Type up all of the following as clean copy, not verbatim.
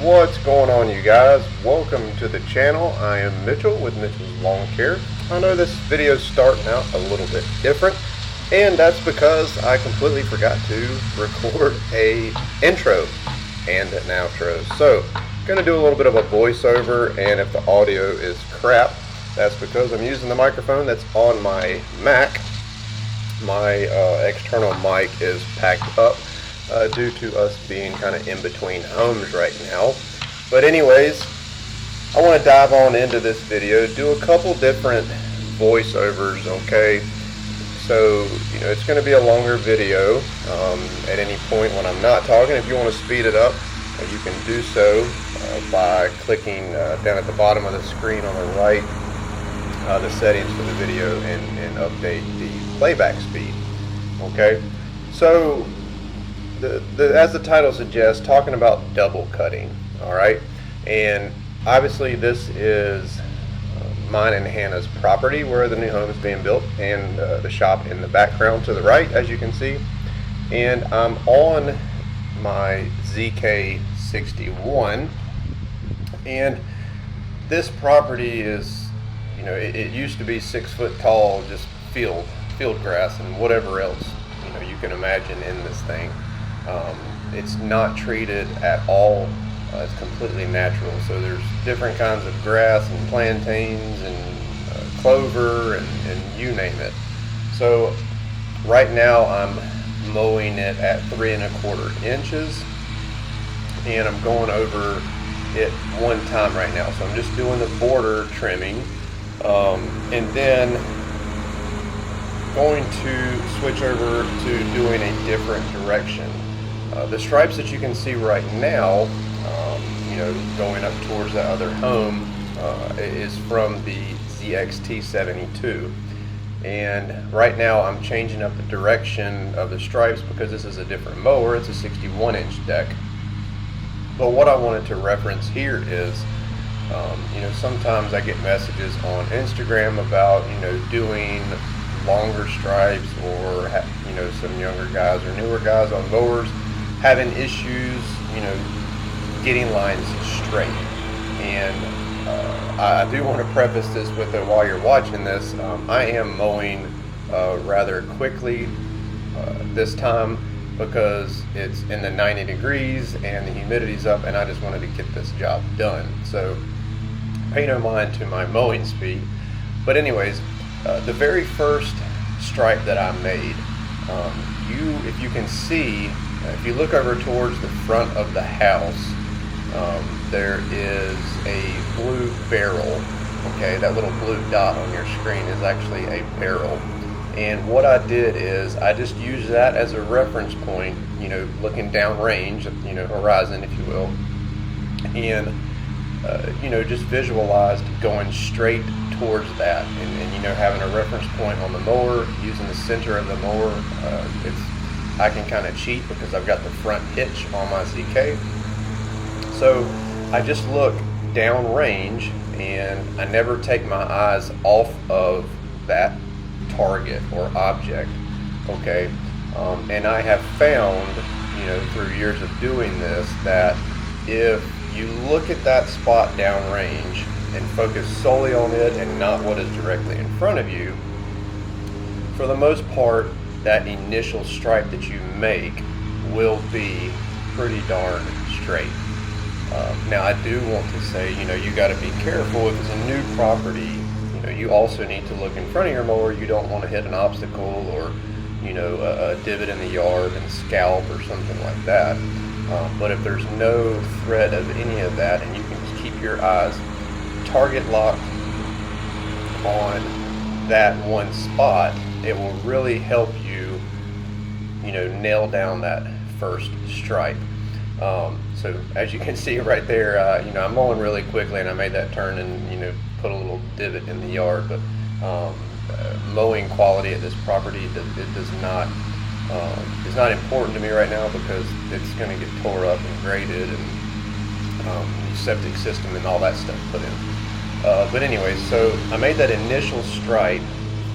What's going on, you guys? Welcome to the channel. I am Mitchell with Mitchell's Lawn Care. I know this video is starting out a little bit different, and that's because I completely forgot to record a intro and an outro. So I'm going to do a little bit of a voiceover, and if the audio is crap, that's because I'm using the microphone that's on my Mac. My external mic is packed up due to us being kind of in between homes right now. But anyways, I want to dive on into this video, do a couple different voiceovers, okay? So, it's going to be a longer video at any point when I'm not talking. If you want to speed it up, you can do so by clicking down at the bottom of the screen on the right, the settings for the video, and update the playback speed, okay? So, as the title suggests, talking about double cutting, all right? And obviously this is mine and Hannah's property where the new home is being built, and the shop in the background to the right, as you can see. And I'm on my ZK61, and this property is, it used to be 6 foot tall, just field grass and whatever else you can imagine in this thing. It's not treated at all. It's completely natural. So there's different kinds of grass and plantains and clover and you name it. So right now I'm mowing it at 3 1/4 inches, and I'm going over it one time right now. So I'm just doing the border trimming, and then going to switch over to doing a different direction. The stripes that you can see right now, going up towards that other home, is from the ZXT72. And right now I'm changing up the direction of the stripes because this is a different mower. It's a 61-inch deck. But what I wanted to reference here is, sometimes I get messages on Instagram about, doing longer stripes, or some younger guys or newer guys on mowers having issues getting lines straight. And I do want to preface this with that while you're watching this, I am mowing rather quickly this time because it's in the 90 degrees and the humidity's up, and I just wanted to get this job done. So pay no mind to my mowing speed. But anyways, the very first stripe that I made, if you can see, if you look over towards the front of the house, there is a blue barrel. Okay, that little blue dot on your screen is actually a barrel. And what I did is I just used that as a reference point, looking down range, horizon, if you will, and just visualized going straight towards that, and having a reference point on the mower, using the center of the mower. I can kind of cheat because I've got the front hitch on my ZK. So I just look down range, and I never take my eyes off of that target or object, okay? And I have found, through years of doing this, that if you look at that spot down range and focus solely on it and not what is directly in front of you, for the most part, that initial stripe that you make will be pretty darn straight. Now I do want to say, you got to be careful if it's a new property. You also need to look in front of your mower. You don't want to hit an obstacle or, a divot in the yard and scalp or something like that. But if there's no threat of any of that, and you can just keep your eyes target locked on that one spot, it will really help you, nail down that first stripe. So as you can see right there, I'm mowing really quickly, and I made that turn and, put a little divot in the yard. But mowing quality at this property, it does not, it's not important to me right now because it's going to get tore up and graded, and septic system and all that stuff put in. But anyway, so I made that initial stripe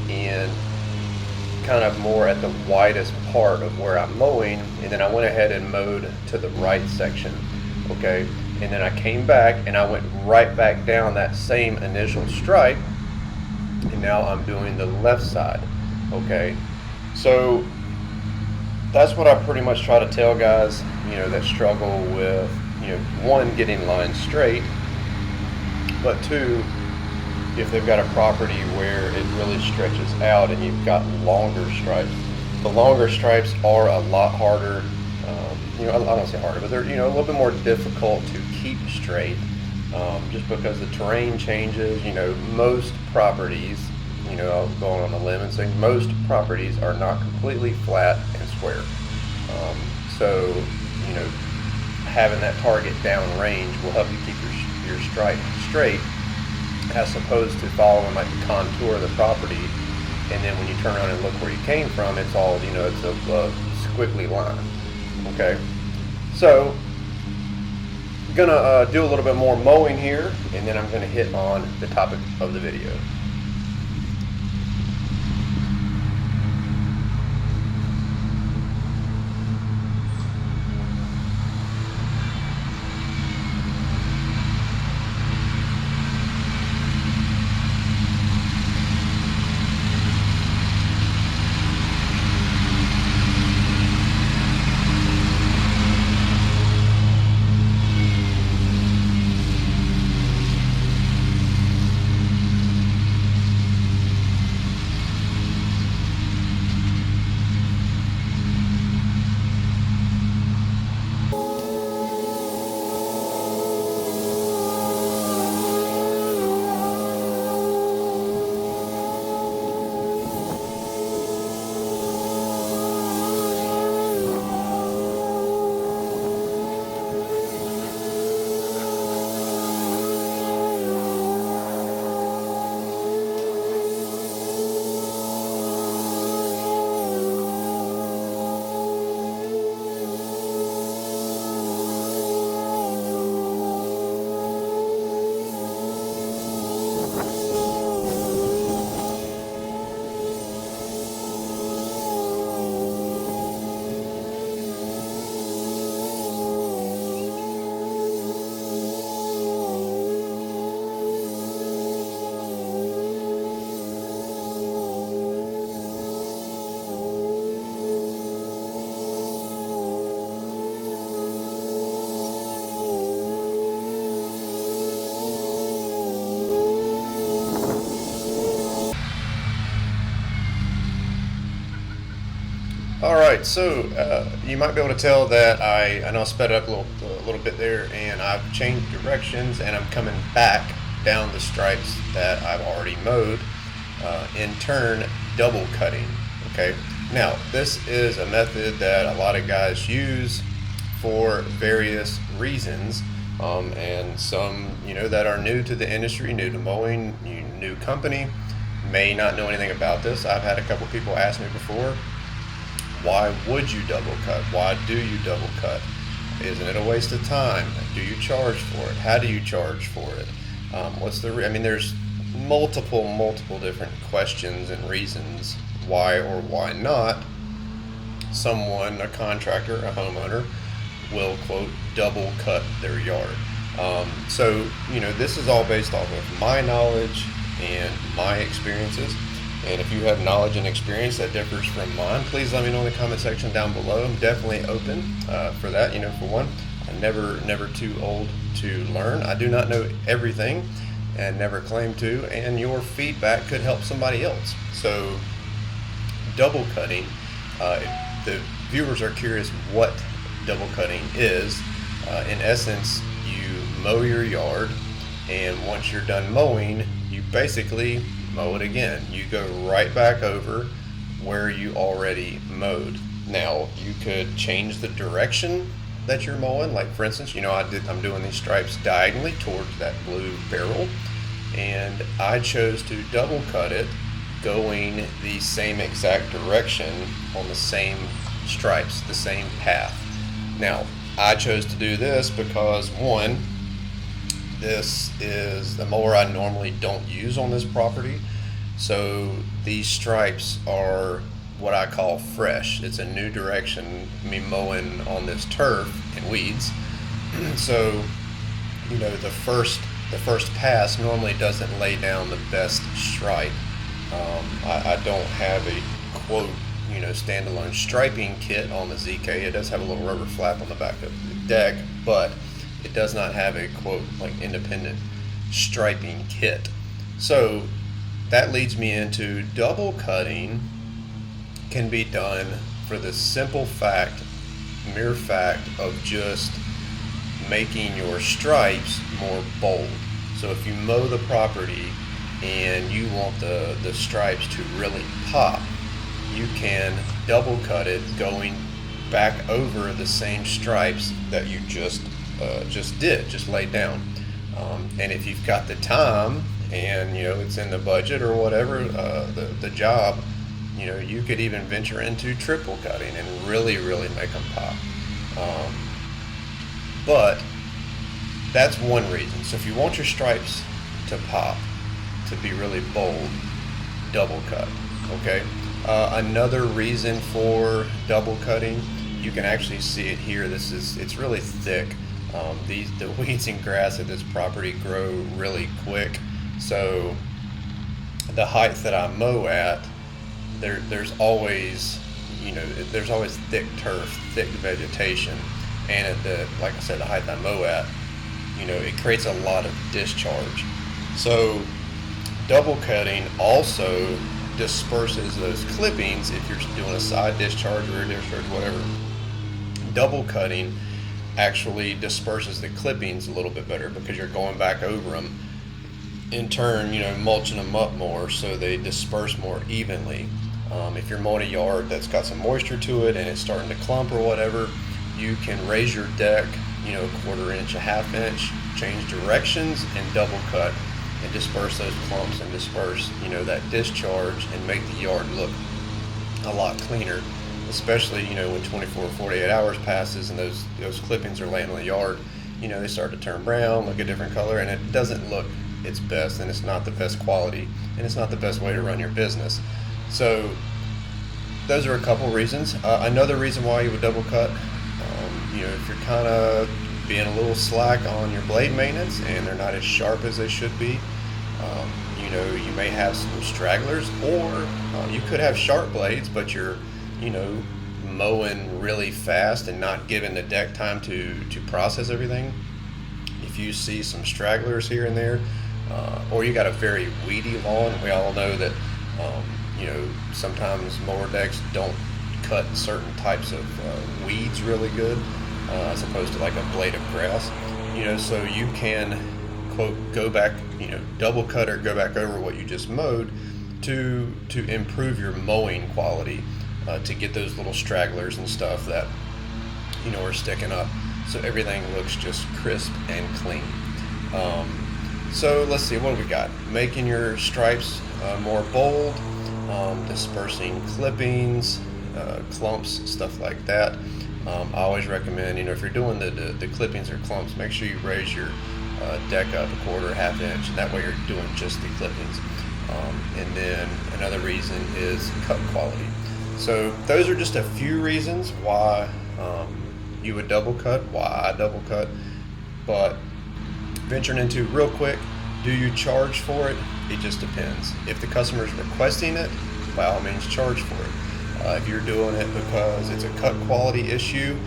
in kind of more at the widest part of where I'm mowing, and then I went ahead and mowed to the right section. okay? And then I came back and I went right back down that same initial stripe, and now I'm doing the left side, okay? So that's what I pretty much try to tell guys, that struggle with, one, getting lines straight, but two, if they've got a property where it really stretches out and you've got longer stripes. The longer stripes are a lot harder, I don't say harder, but they're, a little bit more difficult to keep straight, just because the terrain changes. Most properties, I'll go on a limb and say most properties are not completely flat and square. So, having that target down range will help you keep your stripe straight, as opposed to following like the contour of the property, and then when you turn around and look where you came from, it's all, it's a squiggly line. Okay, so I'm gonna do a little bit more mowing here, and then I'm gonna hit on the topic of the video. All right, so you might be able to tell that I know I sped up a little bit there, and I've changed directions, and I'm coming back down the stripes that I've already mowed, in turn double cutting. Okay, now this is a method that a lot of guys use for various reasons, and some that are new to the industry, new to mowing, new company, may not know anything about this. I've had a couple people ask me before, why would you double cut? Why do you double cut? Isn't it a waste of time? Do you charge for it? How do you charge for it? There's multiple different questions and reasons why or why not someone, a contractor, a homeowner, will quote double cut their yard. So this is all based off of my knowledge and my experiences. And if you have knowledge and experience that differs from mine, please let me know in the comment section down below. I'm definitely open for that. For one, I'm never too old to learn. I do not know everything and never claim to, and your feedback could help somebody else. So double cutting, if the viewers are curious what double cutting is, in essence, you mow your yard, and once you're done mowing, you basically mow it again. You go right back over where you already mowed. Now, you could change the direction that you're mowing. Like for instance, I'm doing these stripes diagonally towards that blue barrel, and I chose to double cut it going the same exact direction on the same stripes, the same path. Now, I chose to do this because one, this is the mower I normally don't use on this property. So these stripes are what I call fresh. It's a new direction, me mowing on this turf and weeds. So, you know, the first pass normally doesn't lay down the best stripe. I don't have a quote, you know, standalone striping kit on the ZK. It does have a little rubber flap on the back of the deck, but it does not have a quote like independent striping kit. So that leads me into double cutting can be done for the mere fact of just making your stripes more bold. So if you mow the property and you want the stripes to really pop, you can double cut it going back over the same stripes that you just laid down. And if you've got the time and, you know, it's in the budget or whatever, the job, you know, you could even venture into triple cutting and really make them pop. But that's one reason. So if you want your stripes to pop, to be really bold, double cut, okay? Another reason for double cutting, you can actually see it here. It's really thick. The weeds and grass at this property grow really quick. So the height that I mow at, there's always thick turf, thick vegetation, and like I said, the height I mow at, you know, it creates a lot of discharge. So double cutting also disperses those clippings. If you're doing a side discharge or a discharge, whatever, double cutting actually disperses the clippings a little bit better because you're going back over them, in turn, you know, mulching them up more so they disperse more evenly. If you're mowing a yard that's got some moisture to it and it's starting to clump or whatever, you can raise your deck, you know, a quarter inch, a half inch, change directions and double cut and disperse those clumps and disperse, you know, that discharge and make the yard look a lot cleaner, especially, you know, when 24 or 48 hours passes and those clippings are laying on the yard, you know, they start to turn brown, look a different color, and it doesn't look its best, and it's not the best quality, and it's not the best way to run your business. So those are a couple reasons. Another reason why you would double cut, you know, if you're kind of being a little slack on your blade maintenance and they're not as sharp as they should be, you know, you may have some stragglers, or you could have sharp blades, but you're, you know, mowing really fast and not giving the deck time to process everything. If you see some stragglers here and there, or you got a very weedy lawn, we all know that, you know, sometimes mower decks don't cut certain types of weeds really good, as opposed to like a blade of grass, you know, so you can, quote, go back, you know, double cut or go back over what you just mowed to improve your mowing quality, to get those little stragglers and stuff that, you know, are sticking up, so everything looks just crisp and clean. So let's see, what do we got? Making your stripes more bold, dispersing clippings, clumps, stuff like that. I always recommend, you know, if you're doing the clippings or clumps, make sure you raise your deck up a quarter, half inch, and that way you're doing just the clippings. And then another reason is cut quality. So those are just a few reasons why you would double cut, why I double cut. But venturing into real quick, do you charge for it? It just depends. If the customer is requesting it, by all means charge for it. If you're doing it because it's a cut quality issue,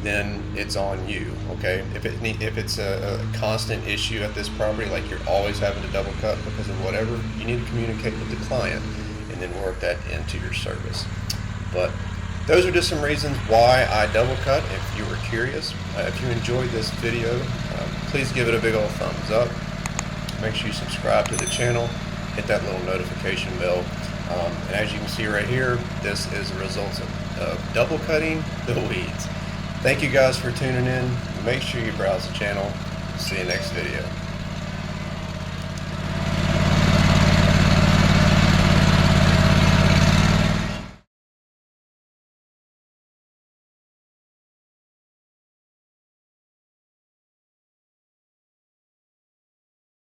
then it's on you, okay? If it's a constant issue at this property, like you're always having to double cut because of whatever, you need to communicate with the client and then work that into your service. But those are just some reasons why I double cut, if you were curious. If you enjoyed this video, please give it a big old thumbs up. Make sure you subscribe to the channel, hit that little notification bell. And as you can see right here, this is the results of double cutting the weeds. Thank you guys for tuning in. Make sure you browse the channel. See you next video.